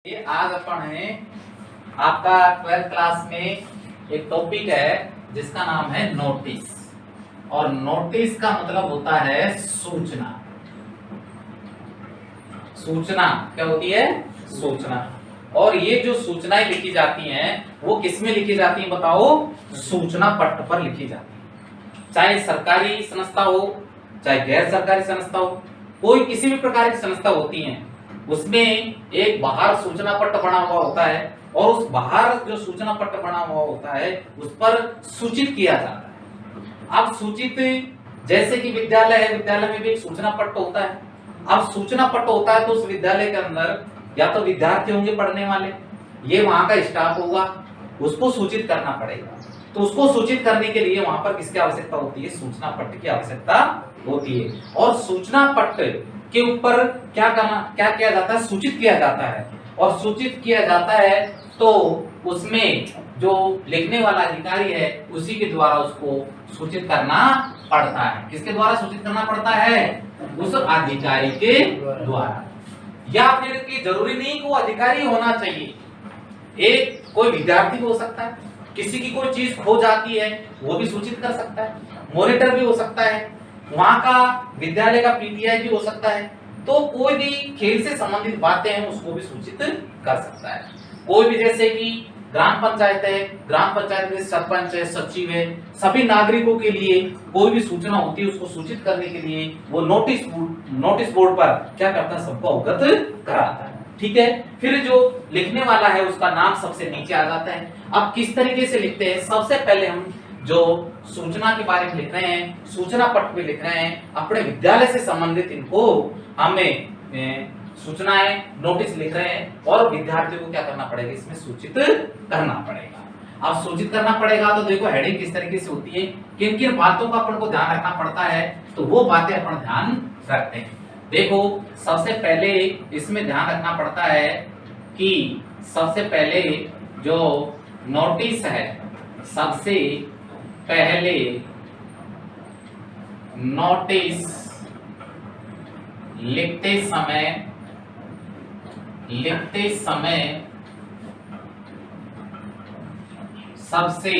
ये आज अपन है आपका 12th क्लास में एक टॉपिक है जिसका नाम है नोटिस। और नोटिस का मतलब होता है सूचना। सूचना क्या होती है? सूचना। और ये जो सूचनाएं लिखी जाती हैं वो किस में लिखी जाती हैं बताओ? सूचना पट्ट पर लिखी जाती है। चाहे सरकारी संस्था हो चाहे गैर सरकारी संस्था हो, कोई किसी भी प्रकार की संस्था होती है, उसमें एक बाहर सूचना पट्ट बना हुआ होता है और उस बाहर जो सूचना पट्ट बना हुआ होता है उस पर सूचित किया जाता है। अब सूचित जैसे कि विद्यालय है, विद्यालय में भी एक सूचना पट्ट होता है। अब सूचना पट्ट होता है तो उस विद्यालय के अंदर या तो विद्यार्थी होंगे पढ़ने वाले, ये वहां का स्टाफ होगा, उसको सूचित करना पड़ेगा। तो उसको सूचित करने के लिए वहां पर किसकी आवश्यकता होती है? सूचना पट्ट की आवश्यकता होती है। और सूचना पट्ट के ऊपर क्या किया जाता है? सूचित किया जाता है। और सूचित किया जाता है तो उसमें जो लिखने वाला अधिकारी है उसी के द्वारा उसको सूचित करना पड़ता है। किसके द्वारा सूचित करना पड़ता है? उस अधिकारी के द्वारा। या फिर कि जरूरी नहीं कि वो अधिकारी होना चाहिए, एक कोई विद्यार्थी भी हो सकता है, किसी की कोई चीज खो जाती है वो भी सूचित कर सकता है, मॉनिटर भी हो सकता है, वहां का विद्यालय का पीटीआई भी हो सकता है। तो कोई भी खेल से संबंधित बातें हैं उसको भी सूचित कर सकता है। कोई भी जैसे कि ग्राम पंचायत है, ग्राम पंचायत में सरपंच है, सचिव है, सभी नागरिकों के लिए कोई भी सूचना होती है उसको सूचित करने के लिए वो नोटिस बोर्ड पर क्या करता है? सबको अवगत कराता है। ठीक है। फिर जो लिखने वाला है उसका नाम सबसे नीचे आ जाता है। अब किस तरीके से लिखते हैं? सबसे पहले हम जो सूचना के बारे में लिख रहे हैं, सूचना पट्ट पे लिख रहे हैं, अपने विद्यालय से संबंधित इनको हमें सूचनाएं नोटिस लिख रहे हैं और विद्यार्थियों को क्या करना पड़ेगा? इसमें सूचित करना पड़ेगा। अब सूचित करना पड़ेगा तो देखो हेडिंग किस तरीके से होती है, किन किन बातों का अपन को ध्यान रखना पड़ता है, तो वो बातें अपन ध्यान रखते हैं। देखो सबसे पहले इसमें ध्यान रखना पड़ता है कि सबसे पहले जो नोटिस है, सबसे पहले नोटिस लिखते समय सबसे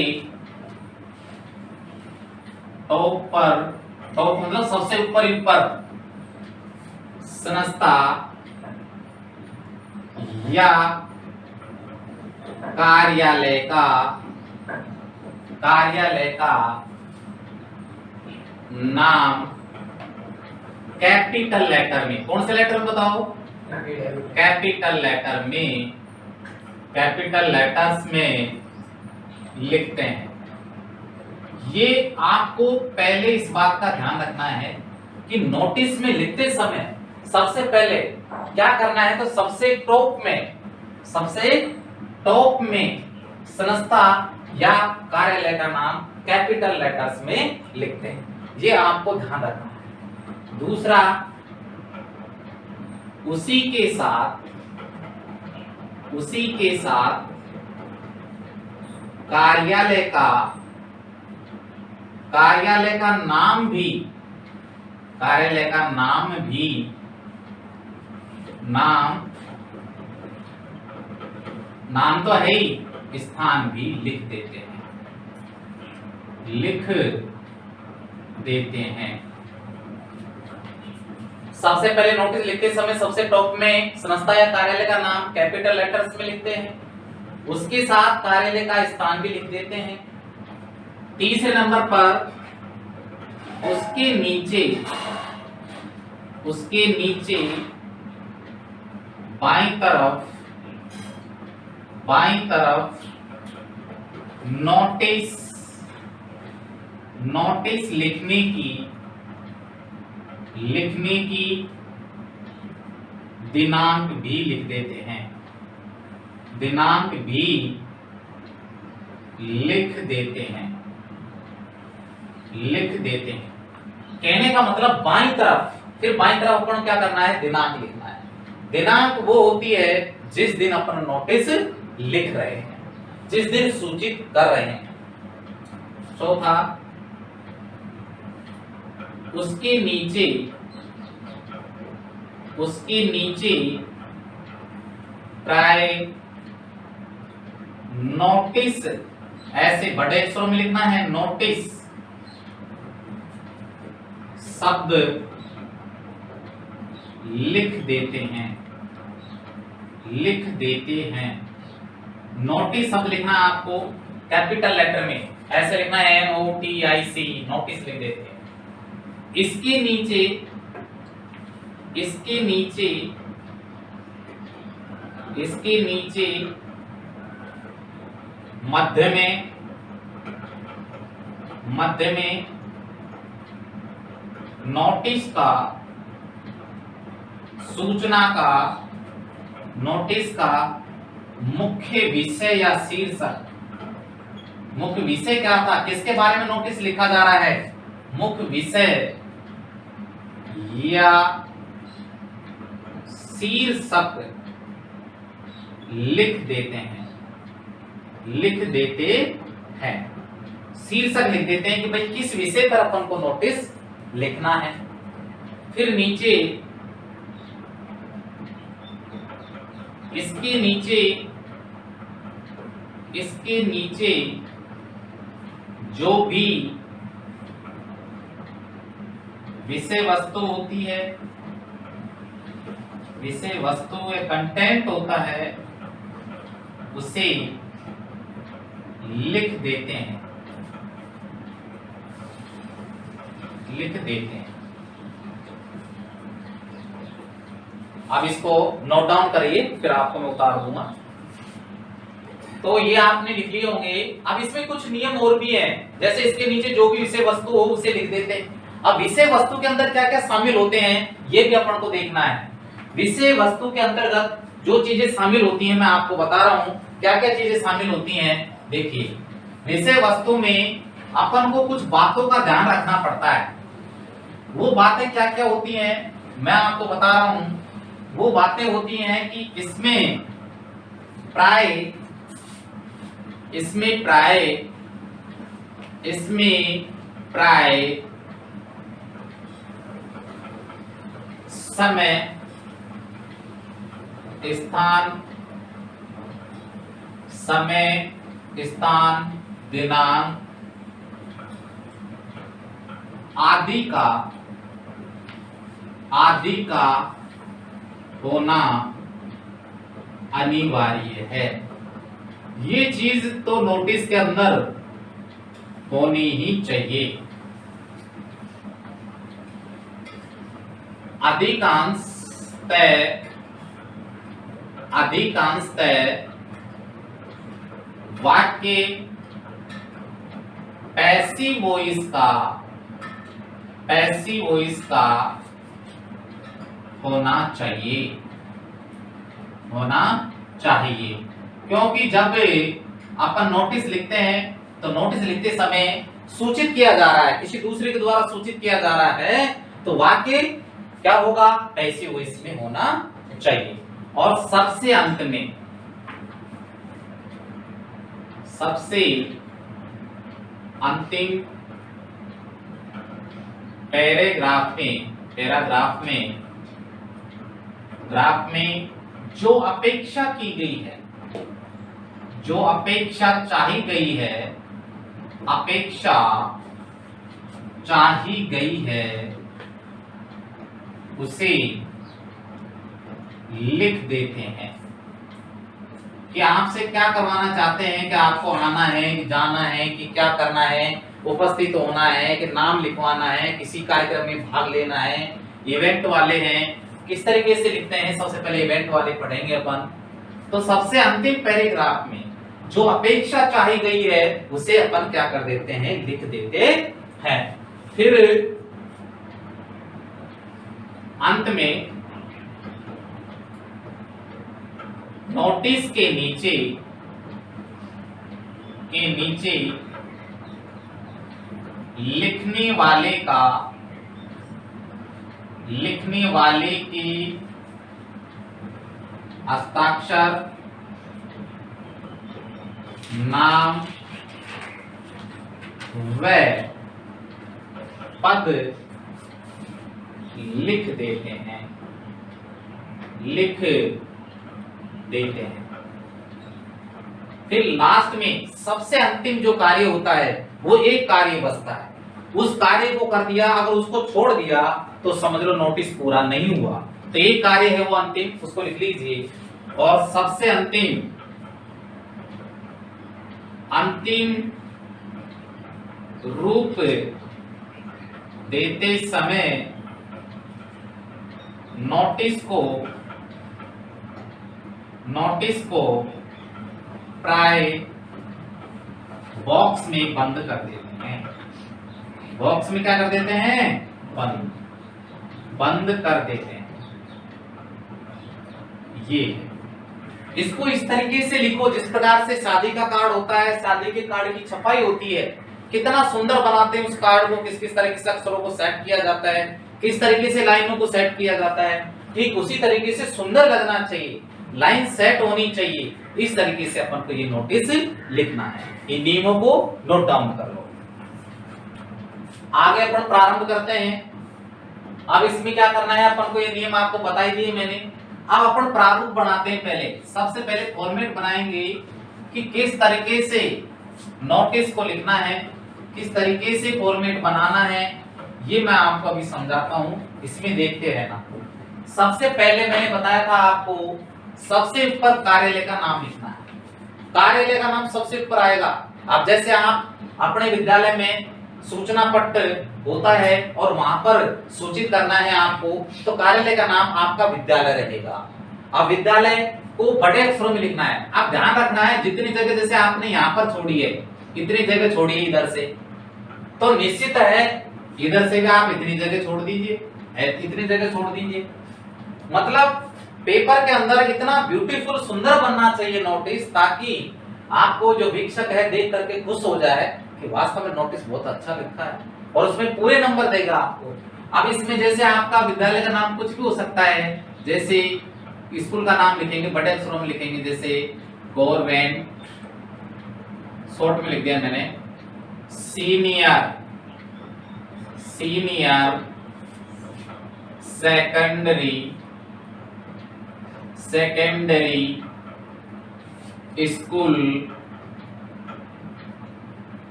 टॉप मतलब सबसे ऊपर संस्था या कार्यालय का नाम कैपिटल लेटर में, कौन से लेटर में बताओ? कैपिटल लेटर्स में लिखते हैं। ये आपको पहले इस बात का ध्यान रखना है कि नोटिस में लिखते समय सबसे पहले क्या करना है? तो सबसे टॉप में संस्था या कार्यालय का नाम कैपिटल लेटर्स में लिखते हैं। ये आपको ध्यान रखना है। दूसरा, उसी के साथ कार्यालय का नाम भी नाम तो है ही, स्थान भी लिख देते हैं। सबसे पहले नोटिस लिखते समय सबसे टॉप में संस्था या कार्यालय का नाम कैपिटल लेटर्स में लिखते हैं, उसके साथ कार्यालय का स्थान भी लिख देते हैं। तीसरे नंबर पर उसके नीचे बाईं तरफ नोटिस लिखने की दिनांक भी लिख देते हैं। कहने का मतलब बाईं तरफ, फिर बाईं तरफ अपन क्या करना है? दिनांक लिखना है। दिनांक वो होती है जिस दिन अपन नोटिस लिख रहे हैं, जिस दिन सूचित कर रहे हैं। चौथा, उसके नीचे प्राय नोटिस, ऐसे बड़े अक्षरों में लिखना है, नोटिस शब्द लिख देते हैं, लिख देते हैं। नोटिस शब्द लिखना है आपको कैपिटल लेटर में, ऐसे लिखना है NOTIC, नोटिस लिख देते हैं। इसके नीचे, इसके नीचे, इसके नीचे मध्य में, मध्य में नोटिस का, सूचना का, नोटिस का मुख्य विषय या शीर्षक, मुख्य विषय क्या था, किसके बारे में नोटिस लिखा जा रहा है, मुख्य विषय या शीर्षक लिख देते हैं, लिख देते हैं। शीर्षक लिख देते हैं कि भाई किस विषय पर अपन को नोटिस लिखना है। फिर नीचे, इसके नीचे, इसके नीचे जो भी विषय वस्तु होती है, विषय वस्तु या कंटेंट होता है, उसे लिख देते हैं, लिख देते हैं। अब इसको नोट डाउन करिए, फिर आपको मैं उतार दूंगा। तो ये आपने लिख लिए होंगे। अब इसमें कुछ नियम और भी हैं, जैसे इसके नीचे जो भी विषय वस्तु हो उसे लिख देते हैं। अब विषय वस्तु के अंदर क्या क्या शामिल होते हैं ये भी अपन को देखना है। विषय वस्तु के अंतर्गत जो चीजें शामिल होती हैं मैं आपको बता रहा हूं क्या क्या चीजें शामिल होती हैं। देखिए, विषय वस्तु में अपन को कुछ बातों का ध्यान रखना पड़ता है। वो बातें क्या क्या होती हैं मैं आपको बता रहा हूं। वो बातें होती हैं कि इसमें प्राय, इसमें प्राय, इसमें प्राय समय, स्थान, समय, स्थान, दिनांक आदि का होना अनिवार्य है। ये चीज तो नोटिस के अंदर होनी ही चाहिए। अधिकांशतः वाक्य पैसिव वॉइस का होना चाहिए। क्योंकि जब अपन नोटिस लिखते हैं तो नोटिस लिखते समय सूचित किया जा रहा है, किसी दूसरे के द्वारा सूचित किया जा रहा है, तो वाक्य क्या होगा, पैसिव वॉइस में होना चाहिए। और सबसे अंत में, सबसे अंतिम ग्राफ में जो अपेक्षा की गई है, जो अपेक्षा चाही गई है उसे लिख देते हैं कि आपसे क्या करवाना चाहते हैं, कि आपको आना है, जाना है, कि क्या करना है, उपस्थित होना है, कि नाम लिखवाना है, किसी कार्यक्रम में भाग लेना है, इवेंट वाले हैं, किस तरीके से लिखते हैं। सबसे पहले इवेंट वाले पढ़ेंगे अपन। तो सबसे अंतिम पैराग्राफ में जो अपेक्षा चाही गई है उसे अपन क्या कर देते हैं, लिख देते हैं। फिर अंत में नोटिस के नीचे लिखने वाले की हस्ताक्षर, नाम व पद लिख देते हैं, लिख देते हैं। फिर लास्ट में सबसे अंतिम जो कार्य होता है वो एक कार्य बचता है, उस कार्य को कर दिया, अगर उसको छोड़ दिया तो समझ लो नोटिस पूरा नहीं हुआ। तो एक कार्य है वो अंतिम, उसको लिख लीजिए। और सबसे अंतिम रूप देते समय नोटिस को प्राय बॉक्स में बंद कर देते हैं। बॉक्स में क्या कर देते हैं? बंद कर देते हैं। ये इसको इस तरीके से लिखो जिस प्रकार से शादी का कार्ड होता है, शादी के कार्ड की छपाई होती है, कितना सुंदर बनाते हैं उस कार्ड को, किस किस तरीके से अक्षरों को सेट किया जाता है, किस तरीके से लाइनों को सेट किया जाता है, ठीक उसी तरीके से सुंदर लगना चाहिए, लाइन सेट होनी चाहिए। इस तरीके से अपन को ये नोटिस लिखना है। इन नियमों को नोट डाउन कर लो। आगे अपन प्रारंभ करते हैं। अब इसमें क्या करना है अपन को, ये नियम आपको बता ही दिए मैंने। अब अपन प्रारूप बनाते हैं। पहले सबसे पहले फॉर्मेट बनाएंगे कि किस तरीके से नोटिस को लिखना है, किस तरीके से फॉर्मेट बनाना है, ये मैं आपको अभी समझाता हूं, इसमें देखते रहना। सबसे पहले मैंने बताया था आपको, सबसे ऊपर कार्यालय का नाम लिखना है। कार्यालय का नाम सबसे ऊपर आएगा। अब जैसे आप अपने विद्यालय में सूचना पट्ट होता है और वहां पर सूचित करना है आपको, तो कार्यालय का नाम आपका विद्यालय रहेगा। अब विद्यालय को बड़े अक्षरों में लिखना है। आप ध्यान रखना है जितनी जगह जैसे आपने यहाँ पर छोड़ी है, इतनी जगह छोड़ी है इधर से, तो निश्चित है इधर से भी आप इतनी जगह छोड़ दीजिए, इतनी जगह छोड़ दीजिए। मतलब पेपर के अंदर इतना ब्यूटीफुल सुंदर बनना चाहिए नोटिस, ताकि आपको जो वीक्षक है देख करके खुश हो जाए कि वास्तव में नोटिस बहुत अच्छा लिखा है, और उसमें पूरे नंबर देगा आपको। अब इसमें जैसे आपका विद्यालय का नाम कुछ भी हो सकता है, जैसे स्कूल का नाम लिखेंगे बड़े अक्षरों में लिखेंगे, जैसे गवर्नमेंट, शॉर्ट में लिख दिया मैंने सीनियर सेकेंडरी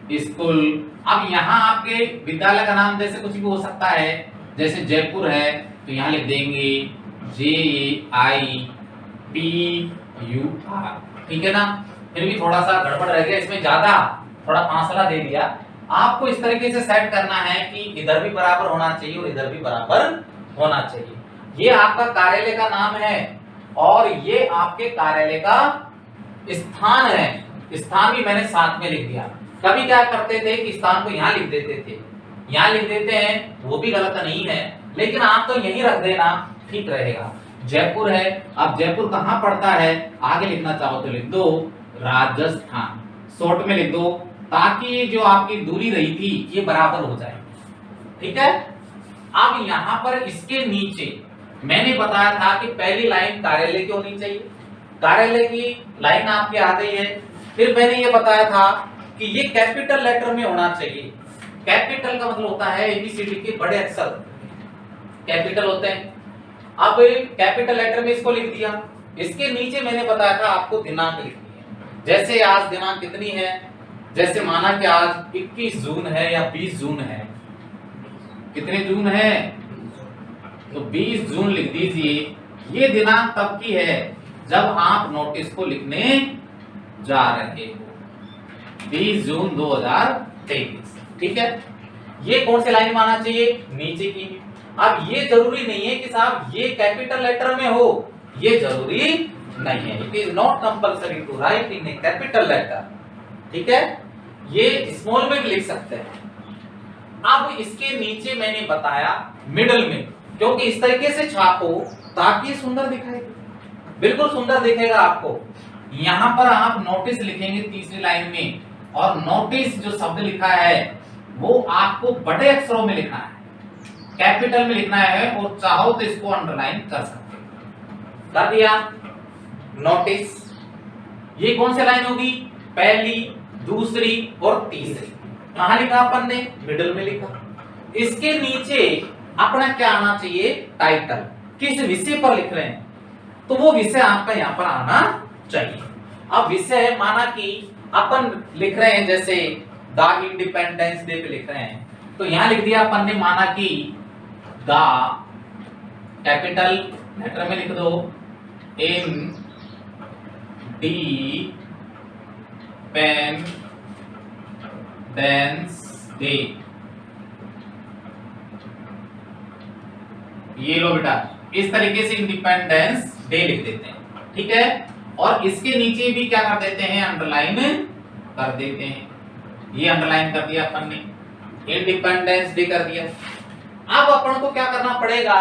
स्कूल। अब यहाँ आपके विद्यालय का नाम जैसे कुछ भी हो सकता है, जैसे जयपुर है तो यहाँ लिख देंगे JIPUR, ठीक है ना। फिर भी थोड़ा सा गड़बड़ रह गया, इसमें ज्यादा थोड़ा फासला दे दिया। आपको इस तरीके से सेट करना है कि इधर भी बराबर होना चाहिए और इधर भी बराबर होना चाहिए। ये आपका कार्यालय का नाम है और ये आपके कार्यालय का स्थान है। स्थान भी मैंने साथ में लिख दिया। कभी क्या करते थे कि स्थान को यहाँ लिख देते थे, यहाँ लिख देते हैं, वो भी गलत नहीं है, लेकिन आप तो यही रख देना, ठीक रहेगा। जयपुर है, अब जयपुर कहाँ पड़ता है आगे लिखना चाहो तो लिख दो राजस्थान, शॉर्ट में लिख दो, ताकि जो आपकी दूरी रही थी ये बराबर हो जाए, ठीक है। अब यहाँ पर इसके नीचे मैंने बताया था कि पहली लाइन कार्यालय की होनी चाहिए, कार्यालय की लाइन आपके आ गई है। फिर मैंने ये बताया था कि ये कैपिटल लेटर में होना चाहिए। कैपिटल का मतलब होता है एबीसीडी के बड़े अक्षर कैपिटल होते हैं। अब कैपिटल लेटर में इसको लिख दिया। इसके नीचे मैंने बताया था आपको दिनांक लिखनी है, जैसे आज दिनांक कितनी है, जैसे माना कि आज 21 जून है या 20 जून है, कितने जून है तो 20 जून लिख दीजिए। ये दिनांक तब की है जब आप नोटिस को लिखने जा रहे हो, 20 जून 2023, ठीक है। ये कौन सी लाइन में आना चाहिए, नीचे की। अब ये जरूरी नहीं है कि साहब ये कैपिटल लेटर में हो, ये जरूरी नहीं है। It is not compulsory to write in a capital letter, ठीक है। ये स्मॉल में भी लिख सकते हैं। अब इसके नीचे मैंने बताया मिडल में, क्योंकि इस तरीके से छापो ताकि सुंदर दिखाए, बिल्कुल सुंदर दिखेगा आपको। यहां पर आप नोटिस लिखेंगे तीसरी लाइन में, और नोटिस जो शब्द लिखा है वो आपको बड़े अक्षरों में लिखना है, कैपिटल में लिखना है, और चाहो तो इसको अंडरलाइन कर सकते हो। कर दिया नोटिस। ये कौन सी लाइन होगी, पहली, दूसरी और तीसरी। कहां लिखा अपन ने, मिडल में लिखा। इसके नीचे अपना क्या आना चाहिए, टाइटल, किस विषय पर लिख रहे हैं। तो वो विषय आपका यहाँ पर आना चाहिए। अब विषय माना कि अपन लिख रहे हैं जैसे द इंडिपेंडेंस डे पे लिख रहे हैं, तो यहां लिख दिया अपन ने, माना कि द कैपिटल लेटर में लिख दो इन डी पेन डेंस डे, ये लो बेटा, इस तरीके से इंडिपेंडेंस डे लिख देते हैं, ठीक है। और इसके नीचे भी क्या कर देते हैं, अंडरलाइन कर देते हैं, ये अंडरलाइन कर दिया अपन ने, इंडिपेंडेंस डे कर दिया। अब अपन को क्या करना पड़ेगा,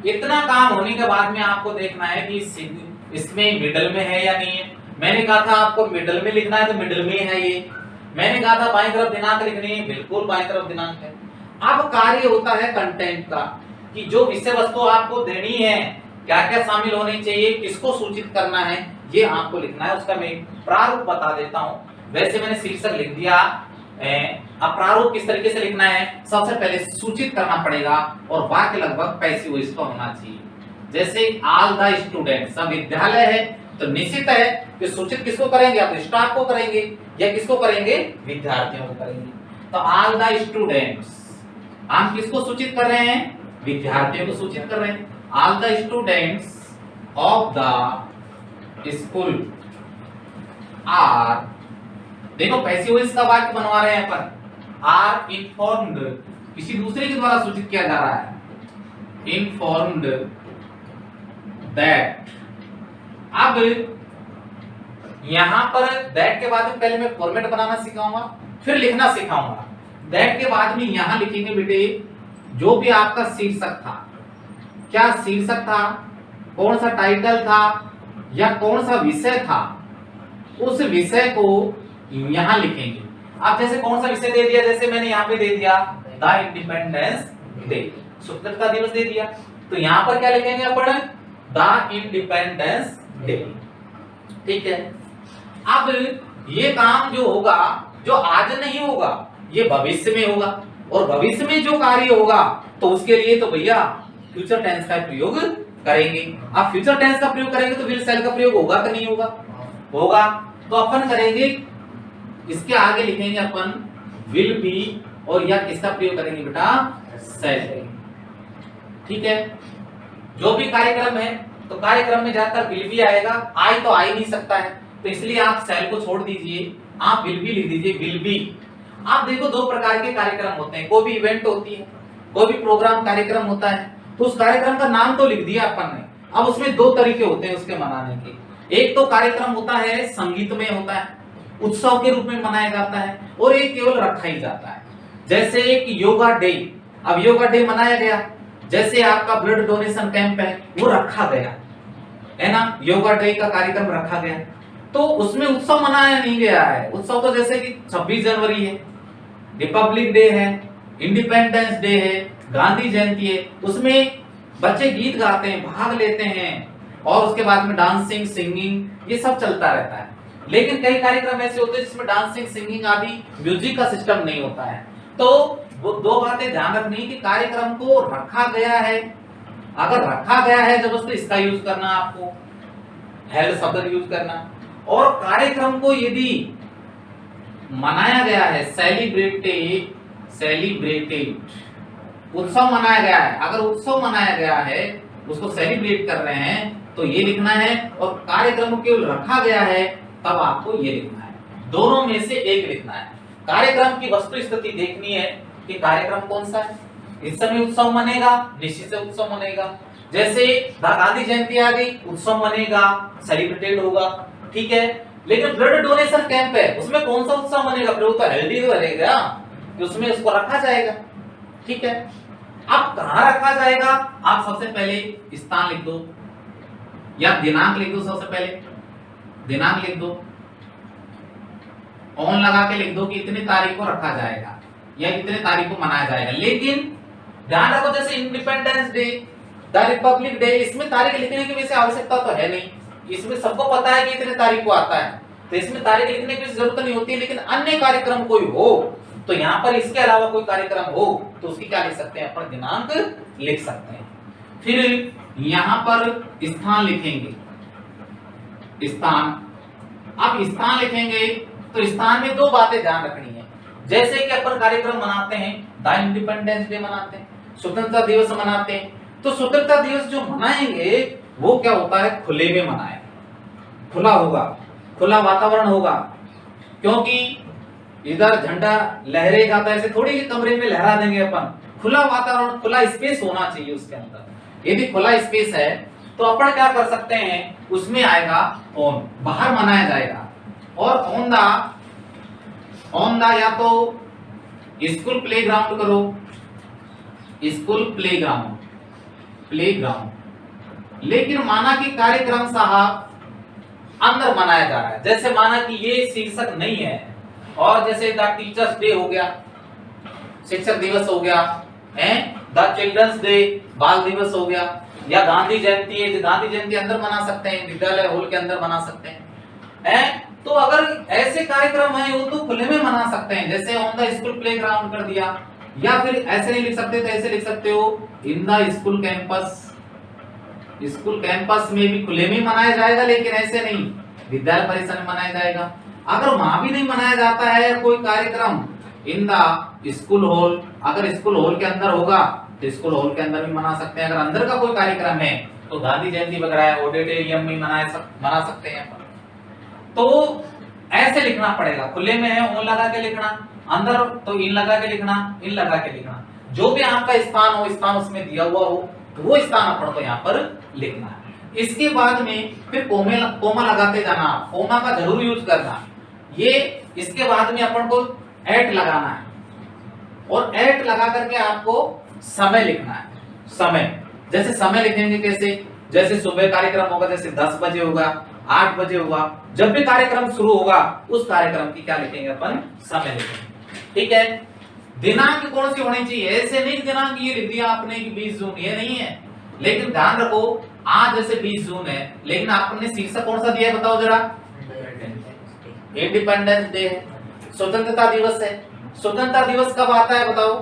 इतना काम होने के बाद में आपको देखना है कि इसमें मिडल में है या नहीं है। मैंने कहा था आपको मिडल में लिखना है, तो मिडल में है ये। मैंने कहा था बाईं तरफ दिनांक लिखनी है, बिल्कुल बाईं तरफ दिनांक है। अब कार्य होता है कंटेंट का, कि जो विषय वस्तु आपको देनी है, क्या क्या शामिल होने चाहिए, किसको सूचित करना है, ये आपको लिखना है। उसका मैं प्रारूप बता देता हूं। वैसे मैंने शीर्षक लिख दिया, अब प्रारूप किस तरीके से लिखना है, सबसे पहले सूचित करना पड़ेगा और वाक्य लगभग पैसिव वॉइस का होना चाहिए। जैसे ऑल द स्टूडेंट्स, सब विद्यालय है, तो निश्चित है कि सूचित किसको करेंगे, आप स्टाफ को करेंगे या किसको करेंगे, विद्यार्थियों को करेंगे। तो ऑल द स्टूडेंट्स, हम किसको सूचित कर रहे हैं, विद्यार्थियों को सूचित कर रहे हैं। All the students of the school are, देखो पैसिव वॉइस का वाक्य बनवा रहे हैं अपन, आर इन्फॉर्म्ड, किसी दूसरे के द्वारा सूचित किया जा रहा है, इन्फॉर्म्ड दैट। अब यहां पर दैट के बाद में पहले मैं फॉर्मेट बनाना सिखाऊंगा, फिर लिखना सिखाऊंगा। दैट के बाद में यहां लिखेंगे बेटे जो भी आपका शीर्षक था, क्या शीर्षक था, कौन सा टाइटल था या कौन सा विषय था, उस विषय को यहां लिखेंगे। अब जैसे कौन सा विषय दे दिया, जैसे मैंने यहां पे दे दिया द इंडिपेंडेंस डे, स्वतंत्रता दिवस दे दिया, तो यहां पर क्या लिखेंगे अपन, द इंडिपेंडेंस डे, ठीक है। अब ये काम जो होगा, जो आज नहीं होगा, ये भविष्य में होगा, और भविष्य में जो कार्य होगा तो उसके लिए तो भैया फ्यूचर टेंस का प्रयोग करेंगे। अब फ्यूचर टेंस का प्रयोग करेंगे तो विल शैल का प्रयोग होगा कि नहीं होगा, होगा। तो अपन करेंगे, इसके आगे लिखेंगे अपन विल बी, और या किसका प्रयोग करेंगे बेटा, शैल, ठीक है। जो भी कार्यक्रम है तो कार्यक्रम में ज्यादातर विल बी आएगा, आई तो आ ही नहीं सकता है, तो इसलिए आप शैल को छोड़ दीजिए, आप विल बी लिख दीजिए, विल बी। आप देखो दो प्रकार के कार्यक्रम होते हैं, कोई भी इवेंट होती है, कोई भी प्रोग्राम कार्यक्रम होता है, तो उस कार्यक्रम का नाम तो लिख दिया अपन ने। अब उसमें दो तरीके होते हैं उसके मनाने के, एक तो कार्यक्रम होता है संगीतमय होता है, उत्सव के रूप में मनाया जाता है, और एक केवल रखा ही जाता है। जैसे एक योगा डे, अब योगा डे मनाया गया, जैसे आपका ब्लड डोनेशन कैंप है वो रखा गया है ना, योगा डे का कार्यक्रम रखा गया, तो उसमें उत्सव मनाया नहीं गया है। उत्सव तो जैसे कि 26 जनवरी है, रिपब्लिक डे है, इंडिपेंडेंस डे है, गांधी जयंती है, उसमें बच्चे गीत गाते हैं, भाग लेते हैं, और उसके बाद में डांसिंग सिंगिंग ये सब चलता रहता है। लेकिन कई कार्यक्रम ऐसे होते हैं जिसमें डांसिंग सिंगिंग आदि म्यूजिक का सिस्टम नहीं होता है। तो वो दो बातें ध्यान रखनी कि कार्यक्रम को रखा गया है, अगर रखा गया है जब उसको इसका यूज करना, आपको हेल्ड शब्द यूज करना, और कार्यक्रम को यदि मनाया गया है, सेलिब्रेटेड, उत्सव मनाया गया है, अगर उत्सव मनाया गया है उसको सेलिब्रेट कर रहे हैं तो ये लिखना है, और कार्यक्रम को केवल रखा गया है तब आपको ये लिखना है, दोनों में से एक लिखना है। कार्यक्रम की वस्तु स्थिति देखनी है कि कार्यक्रम कौन सा है, इस समय उत्सव मनेगा, निश्चित से उत्सव मनेगा। जैसे गांधी जयंती आ गई, उत्सव मनेगा, सेलिब्रेटेड होगा, ठीक है। लेकिन ब्लड डोनेशन कैंप है, उसमें कौन सा उत्सव मनेगा, प्रयोग तो हेल्दी तो रहेगा, उसमें उसको रखा जाएगा, ठीक है। अब कहां रखा जाएगा, आप सबसे पहले स्थान लिख दो या दिनांक लिख दो, सबसे पहले दिनांक लिख दो, ऑन लगा के लिख दो कि इतनी तारीख को रखा जाएगा या इतने तारीख को मनाया जाएगा। लेकिन ध्यान रखो जैसे independence day, the Republic day, इसमें तारीख लिखने की वैसे आवश्यकता तो है नहीं, इसमें सबको पता है कि इतने तारीख को आता है, तो इसमें तारीख लिखने की जरूरत नहीं होती है। लेकिन अन्य कार्यक्रम कोई हो तो यहाँ पर इसके अलावा कोई कार्यक्रम हो तो उसकी क्या लिख सकते हैं, अपन दिनांक लिख सकते हैं। फिर यहां पर स्थान लिखेंगे, स्थान। अब स्थान लिखेंगे तो स्थान में दो बातें ध्यान रखनी है। जैसे कि अपन कार्यक्रम मनाते हैं, द इंडिपेंडेंस डे मनाते हैं, स्वतंत्रता दिवस मनाते हैं, तो स्वतंत्रता दिवस जो मनाएंगे वो क्या होता है, खुले में मनाएंगे, खुला होगा, खुला वातावरण होगा। क्योंकि इधर झंडा लहरेगा तो ऐसे थोड़ी कमरे में लहरा देंगे अपन, खुला वातावरण, खुला स्पेस होना चाहिए उसके अंदर। यदि खुला स्पेस है तो अपन क्या कर सकते हैं, उसमें आएगा ऑन, बाहर मनाया जाएगा। और ऑन द या तो स्कूल प्लेग्राउंड करो, स्कूल प्लेग्राउंड। लेकिन माना कि कार्यक्रम साहब अंदर मनाया जा रहा है, जैसे माना कि ये शीर्षक नहीं है, और जैसे द टीचर्स डे हो गया, शिक्षक दिवस हो गया, द चिल्ड्रंस डे, बाल दिवस हो गया, या गांधी जयंती है, गांधी जयंती अंदर मना सकते हैं, विद्यालय हॉल के अंदर मना सकते हैं। तो अगर ऐसे कार्यक्रम है वो तो खुले में मना सकते हैं, जैसे ऑन द स्कूल प्लेग्राउंड कर दिया, या फिर ऐसे नहीं लिख सकते तो ऐसे लिख सकते हो इन the school campus. School campus में भी खुले में मनाया जाएगा, लेकिन ऐसे नहीं विद्यालय परिसर में मनाया जाएगा। अगर वहां भी नहीं मनाया जाता है कोई कार्यक्रम, इन द स्कूल हॉल, अगर स्कूल हॉल के अंदर होगा तो स्कूल हॉल के अंदर भी मना सकते हैं। अगर अंदर का कोई कार्यक्रम है तो गांधी जयंती वगैरह ऑडिटोरियम में मना सकते हैं। तो ऐसे लिखना पड़ेगा, खुले में है ऑन लगा के लिखना, अंदर तो इन लगा के लिखना, इन लगा के लिखना। जो भी आपका स्थान हो, स्थान उसमें दिया हुआ हो तो वो स्थान अपन को यहाँ पर लिखना है। इसके बाद में फिर कोमा लगाते जाना, कोमा का जरूर यूज करना। ये इसके बाद में अपन को एट लगाना है, और एट लगा करके आपको समय लिखना है। समय, जैसे समय लिखेंगे कैसे, जैसे सुबह कार्यक्रम होगा, जैसे 10 बजे होगा, 8 बजे होगा, जब भी कार्यक्रम शुरू होगा उस कार्यक्रम की क्या लिखेंगे अपन, समय लिखेंगे। ठीक है। दिनांक कौन सी होनी चाहिए, ऐसे नहीं दिनांक ये लिख दिया आपने कि 20 जून, ये नहीं है। लेकिन ध्यान रखो आज जैसे 20 जून है, लेकिन आपने शीर्षक कौन सा दिया है बताओ जरा, इंडिपेंडेंस डे है, स्वतंत्रता दिवस है। स्वतंत्रता दिवस कब आता है बताओ,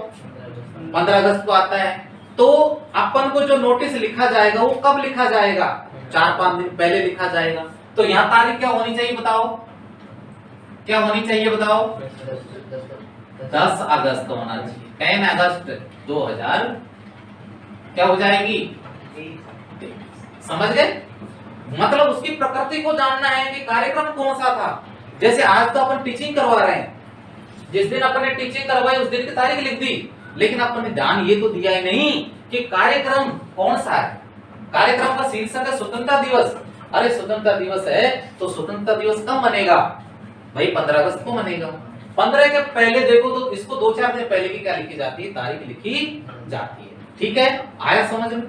15 अगस्त को आता है। तो अपन को जो नोटिस लिखा जाएगा वो कब लिखा जाएगा, 4-5 दिन पहले लिखा जाएगा। तो यहाँ तारीख क्या होनी चाहिए बताओ, क्या होनी चाहिए बताओ, 10 अगस्त होना चाहिए। 10 अगस्त 2000 क्या हो जाएगी, समझ गए। मतलब उसकी प्रकृति को जानना है कि कार्यक्रम कौन सा था। जैसे आज तो अपन टीचिंग करवा रहे हैं, जिस दिन अपन ने टीचिंग करवाई उस दिन की तारीख लिख दी, लेकिन अपन ने ध्यान ये तो दिया ही नहीं कि कार्यक्रम कौन सा है। कार्यक्रम का शीर्षक है स्वतंत्रता दिवस। अरे स्वतंत्रता दिवस है तो स्वतंत्रता दिवस कब मनेगा भाई, 15 अगस्त को मनेगा। 15 के पहले देखो तो इसको 2-4 दिन पहले की क्या लिखी जाती है, तारीख लिखी जाती है। ठीक है, आया समझ में।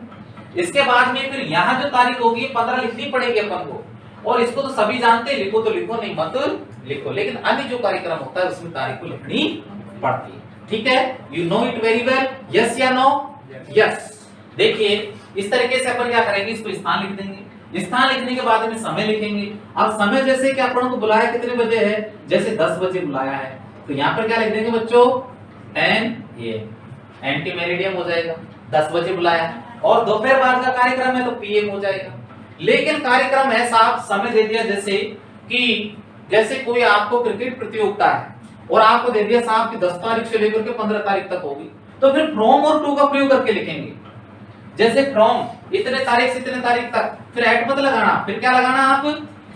इसके बाद में फिर यहाँ जो तारीख होगी 15 लिखनी पड़ेगी अपन को, और इसको तो सभी जानते हैं, लिखो तो लिखो, नहीं मत लिखो। लेकिन अन्य जो कार्यक्रम होता है उसमें तारीख को लिखनी पड़ती है। ठीक है, you know it very well, yes या नो, यस। देखिए इस तरीके से अपन क्या करेंगे, इसको स्थान लिख देंगे, स्थान लिखने के बाद में समय लिखेंगे। अब समय जैसे कि अपन को बुलाया कितने बजे है, जैसे 10 बजे बुलाया है, तो यहाँ पर क्या लिख देंगे बच्चों, 10 AM, एंटी मेरिडियम हो जाएगा, 10 बजे बुलाया है। और दोपहर बाद का कार्यक्रम है तो PM हो जाएगा। लेकिन कार्यक्रम है साहब, समय दे दिया जैसे कि जैसे कोई आपको क्रिकेट प्रतियोगिता है और आपको दे दिया साहब कि 10 तारीख से लेकर के 15 तारीख तक होगी, तो फिर फ्रॉम और टू का प्रयोग करके लिखेंगे। जैसे फ्रॉम इतने तारीख से इतने तारीख तक, फिर एट मत लगाना, फिर क्या लगाना आप,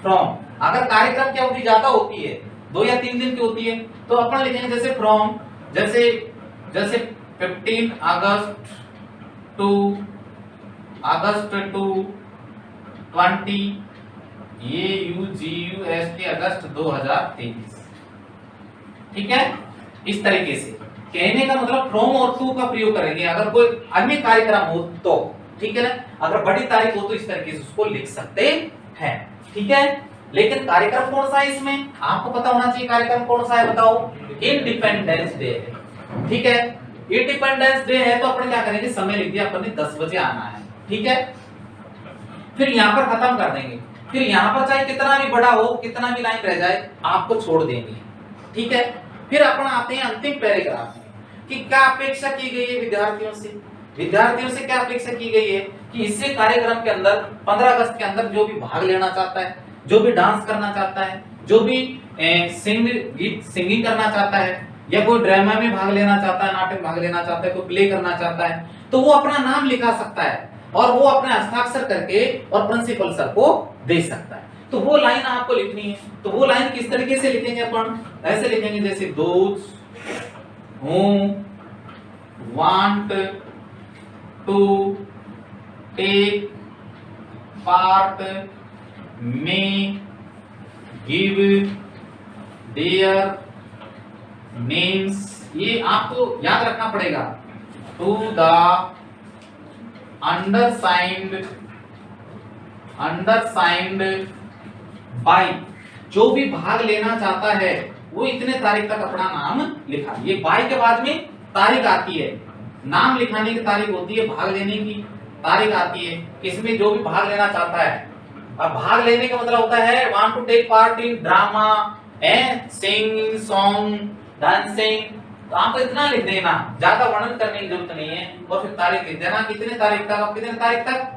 फ्रॉम। अगर कार्यक्रम की अवधि ज्यादा होती है, 2 या 3 दिन की होती है, तो अपन लिखेंगे जैसे फ्रॉम, जैसे 15 अगस्त टू 20 AUGUST अगस्त 2023। ठीक है, इस तरीके से कहने का मतलब फ्रॉम और टू का प्रयोग करेंगे अगर कोई अन्य कार्यक्रम हो तो। ठीक है ना, अगर बड़ी तारीख हो तो इस तरीके से उसको लिख सकते हैं। ठीक है, लेकिन कार्यक्रम कौन सा है इसमें आपको पता होना चाहिए, कार्यक्रम कौन सा है बताओ, इंडिपेंडेंस डे है। ठीक है, इंडिपेंडेंस डे है तो अपन क्या करेंगे, समय लिख दिया अपन ने, 10 बजे आना है। ठीक है, फिर यहाँ पर खत्म कर देंगे। फिर यहाँ पर चाहे कितना भी बड़ा हो, कितना भी लाइन रह जाए, आपको छोड़ देंगे। ठीक है, फिर अपन आते हैं अंतिम पैराग्राफ में कि क्या अपेक्षा की गई है विद्यार्थियों से। विद्यार्थियों से क्या अपेक्षा की गई है कि इससे कार्यक्रम के अंदर 15 अगस्त के अंदर जो भी भाग लेना चाहता है, जो भी डांस करना चाहता है, जो भी सिंगिंग करना चाहता है, या कोई ड्रामा में भाग लेना चाहता है, नाटक भाग लेना चाहता है, कोई प्ले करना चाहता है, तो वो अपना नाम लिखा सकता है और वो अपने हस्ताक्षर करके और प्रिंसिपल सर को दे सकता है। तो वो लाइन आपको लिखनी है। तो वो लाइन किस तरीके से लिखेंगे अपन? ऐसे लिखेंगे जैसे those who want to take part में गिव देयर नेम्स। ये आपको याद रखना पड़ेगा। टू द अंडरसाइंड बाय, जो भी भाग लेना चाहता है वो इतने तारीख तक अपना नाम लिखा। ये बाय के बाद में तारीख आती है, नाम लिखाने की तारीख होती है, भाग लेने की तारीख आती है। इसमें जो भी भाग लेना चाहता है, अब भाग लेने का मतलब होता है want to take part in drama and singing song dancing. तो आपको इतना लिख देना, ज्यादा वर्णन करने की जरूरत नहीं है। और फिर तारीख लिख देना, कितने तारीख तक, अब कितने तारीख तक,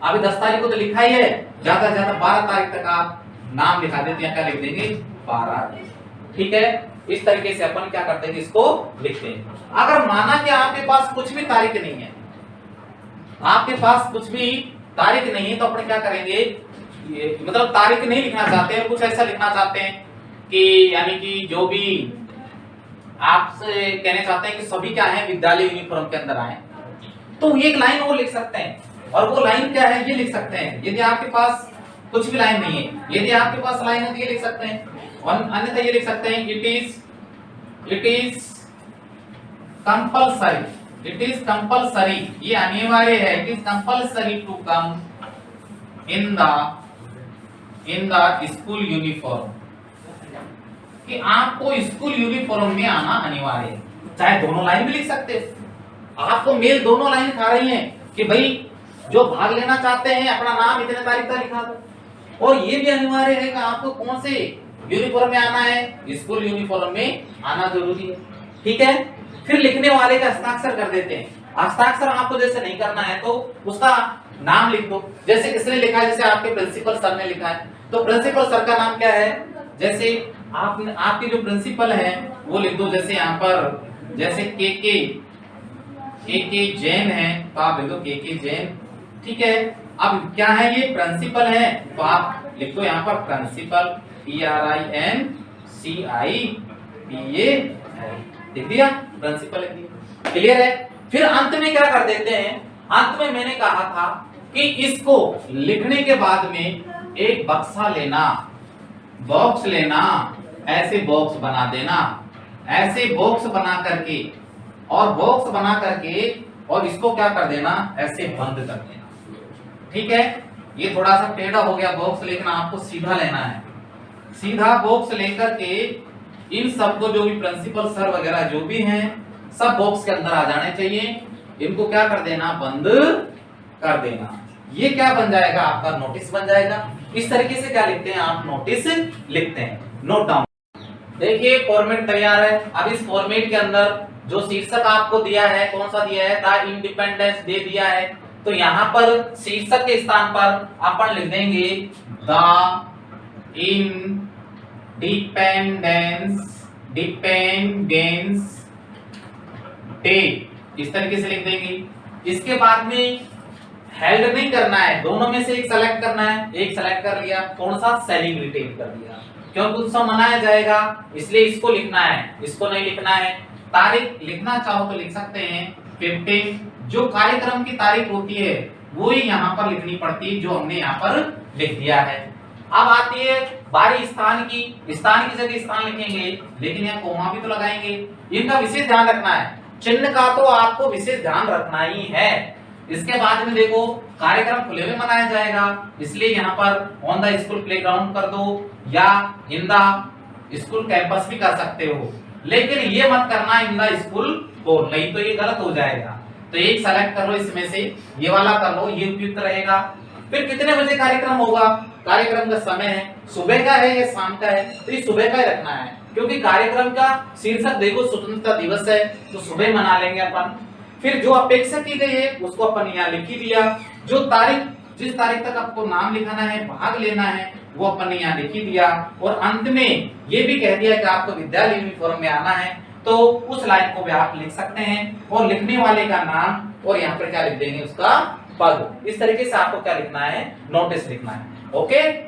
अभी 10 तारीख को तो लिखा ही है, ज्यादा ज्यादा 12 तारीख तक आप नाम लिखा देते हैं। क्या लिख देंगे? 12। ठीक है, इस तरीके से अपन क्या करते हैं, इसको लिखते हैं। अगर माना कि आपके पास कुछ भी तारीख नहीं है, आपके पास कुछ भी तारीख नहीं है, तो अपन क्या करेंगे, ये मतलब तारीख नहीं लिखना चाहते हैं, कुछ ऐसा लिखना चाहते हैं कि यानी कि जो भी आपसे कहने चाहते हैं कि सभी क्या है, विद्यालय यूनिफॉर्म के अंदर आए, तो एक लाइन वो लिख सकते हैं। और वो लाइन क्या है, ये लिख सकते हैं। यदि आपके पास कुछ भी लाइन नहीं है, यदि आपके पास लाइन है तो ये लिख सकते हैं, और अन्यथा ये लिख सकते हैं it is compulsory, it is compulsory, ये अनिवार्य है, it is compulsory to come in the school uniform, कि आपको स्कूल यूनिफॉर्म में आना अनिवार्य है। चाहे दोनों लाइन भी लिख सकते हैं, आपको मेल दोनों लाइन खा रही हैं कि भाई जो भाग लेना चाहते हैं अपना नाम इतने तारीख तक लिखा दो। और ये भी अनिवार्य है कि आपको कौन से यूनिफॉर्म में आना है, स्कूल यूनिफॉर्म में आना जरूरी है। ठीक है, फिर लिखने वाले का हस्ताक्षर कर देते हैं। हस्ताक्षर आपको जैसे नहीं करना है तो उसका नाम लिख दो। जैसे किसने लिखा है, जैसे आपके प्रिंसिपल सर ने लिखा है, तो प्रिंसिपल सर का नाम क्या है, जैसे आपने आपके जो प्रिंसिपल है वो लिख दो। जैसे यहाँ पर जैसे के जैन है, तो आप लिख दो के जैन। ठीक है, अब क्या है, ये प्रिंसिपल है, तो आप लिख दो यहाँ पर प्रिंसिपल, PRINCIPA, लिख दिया, प्रिंसिपल लिख दिया। क्लियर है। फिर अंत में क्या कर देते हैं, अंत में मैंने कहा था कि इसको लिखने के बाद में एक बक्सा लेना, बॉक्स लेना, ऐसे बॉक्स बना देना, ऐसे बॉक्स बना करके, और बॉक्स बना करके और इसको क्या कर देना, ऐसे बंद कर देना। ठीक है, ये थोड़ा सा टेढ़ा हो गया बॉक्स, लेकिन आपको सीधा लेना है। सीधा बॉक्स लेकर के इन सबको, जो भी प्रिंसिपल सर वगैरह जो भी हैं, सब बॉक्स के अंदर आ जाने चाहिए। इनको क्या कर देना, बंद कर देना। ये क्या बन जाएगा, आपका नोटिस बन जाएगा। इस तरीके से क्या लिखते हैं आप, नोटिस लिखते हैं। Note down. देखिए फॉर्मेट तैयार है। अब इस फॉर्मेट के अंदर जो शीर्षक आपको दिया है, कौन सा दिया है, द इंडिपेंडेंस डे दिया है, तो यहाँ पर शीर्षक के स्थान पर अपन लिख देंगे द डिपेंडेंस डे, इस तरीके से लिख देंगे। इसके बाद में हेल्ड नहीं करना है, दोनों में से एक सेलेक्ट करना है। एक सेलेक्ट कर लिया, कौन सा, सेलिब्रेटेड कर दिया, क्योंकि उत्सव मनाया जाएगा, इसलिए इसको लिखना है, इसको नहीं लिखना है। तारीख लिखना चाहो तो लिख सकते हैं 15, जो कार्यक्रम की तारीख होती है वो ही यहाँ पर लिखनी पड़ती है, जो हमने यहाँ पर लिख दिया है। अब आती है बारी स्थान की। स्थान की जगह स्थान लिखेंगे, लेकिन यहाँ कोमा भी तो लगाएंगे। इनका विशेष ध्यान रखना है, चिन्ह का तो आपको विशेष ध्यान रखना ही है। इसके बाद में देखो कार्यक्रम खुले में मनाया जाएगा, इसलिए यहाँ पर ऑन द स्कूल प्लेग्राउंड कर दो, या इन द स्कूल कैंपस भी कर सकते हो, लेकिन ये मत करना इन द स्कूल को, नहीं तो ये गलत हो जाएगा। तो एक सेलेक्ट कर लो, इसमें से ये वाला कर लो, ये उपयुक्त रहेगा। फिर कितने बजे कार्यक्रम होगा, कार्यक्रम का समय है, सुबह का है या शाम का है, तो ये सुबह का ही रखना है, क्योंकि कार्यक्रम का शीर्षक देखो स्वतंत्रता दिवस है, तो सुबह मना लेंगे अपन। फिर जो अपेक्षा की गई है उसको अपन यहाँ लिख ही दिया, जो तारीख जिस तारीख तक आपको नाम लिखाना है, भाग लेना है, वो अपन ने यहाँ लिख ही दिया। और अंत में ये भी कह दिया कि आपको विद्यालय यूनिफॉर्म में आना है, तो उस लाइन को भी आप लिख सकते हैं और लिखने वाले का नाम और यहाँ पर क्या लिख देंगे उसका पद। इस तरीके से आपको क्या लिखना है, नोटिस लिखना है। ओके।